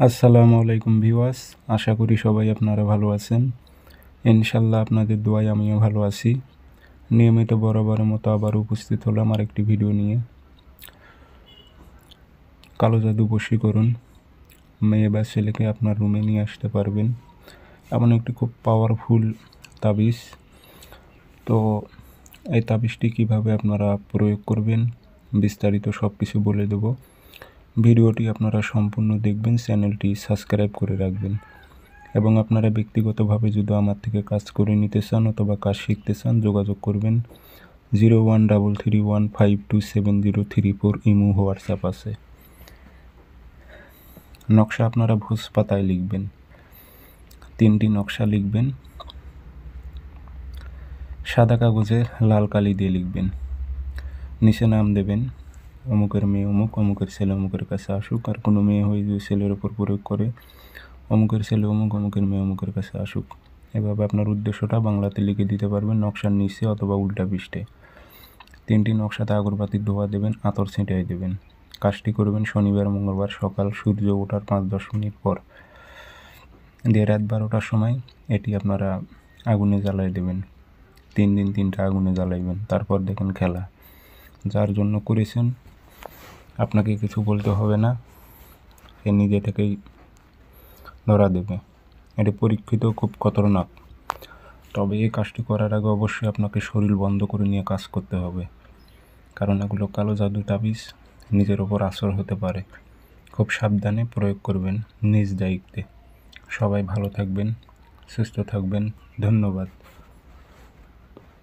আসসালামু আলাইকুম ভিউয়ার্স, আশা করি সবাই আপনারা ভালো আছেন। ইনশাল্লাহ আপনাদের দোয়ায় আমিও ভালো আছি। নিয়মিত বরাবরের মতো আবার উপস্থিত হলাম আরেকটি ভিডিও নিয়ে। কালো জাদু বশীকরণ, মেয়ে বা ছেলেকে আপনার রুমে নিয়ে আসতে পারবেন এমন একটি খুব পাওয়ারফুল তাবিজ। তো এই তাবিজটি কীভাবে আপনারা প্রয়োগ করবেন বিস্তারিত সব কিছু বলে দেব। ভিডিওটি আপনারা সম্পূর্ণ দেখবেন, চ্যানেলটি সাবস্ক্রাইব করে রাখবেন এবং আপনারা ব্যক্তিগতভাবে যদি আমার থেকে কাজ করে নিতে চান অথবা কাজ শিখতে চান যোগাযোগ করবেন। 0133152703 ইমো হোয়াটসঅ্যাপ আছে। নকশা আপনারা ভোজ পাতায় লিখবেন, 3টি নকশা লিখবেন, সাদা কাগজে লাল কালি দিয়ে লিখবেন। নিচে নাম দেবেন, অমুকের মেয়ে অমুক, অমুকের ছেলে অমুকের কাছে আসুক। আর কোনো মেয়ে হয়ে যদি ছেলের ওপর প্রয়োগ করে, অমুকের ছেলে অমুক, অমুকের মেয়ে অমুকের কাছে আসুক। এভাবে আপনার উদ্দেশ্যটা বাংলাতে লিখে দিতে পারবেন নকশার নিচে অথবা উল্টা পৃষ্ঠে। 3টি নকশাতে আগরবাতির ধোঁয়া দেবেন, আতর ছিটিয়ে দেবেন। কাজটি করবেন শনিবার মঙ্গলবার সকাল সূর্য ওঠার 5-10 মিনিট পর দিয়ে রাত 12টার সময় এটি আপনারা আগুনে জ্বালাই দেবেন। 3 দিন 3টা আগুনে জ্বালাইবেন, তারপর দেখেন খেলা। যার জন্য করেছেন আপনাকে কিছু বলতে হবে না, সে নিজে থেকেই ধরা দেবে। এটি পরীক্ষিত, খুব খতরনাক। তবে এই কাজটি করার আগে অবশ্যই আপনাকে শরীর বন্ধ করে নিয়ে কাজ করতে হবে, কারণ এগুলো কালো জাদু তাবিজ, নিজের ওপর আসর হতে পারে। খুব সাবধানে প্রয়োগ করবেন, নিজ দায়িত্বে। সবাই ভালো থাকবেন, সুস্থ থাকবেন। ধন্যবাদ।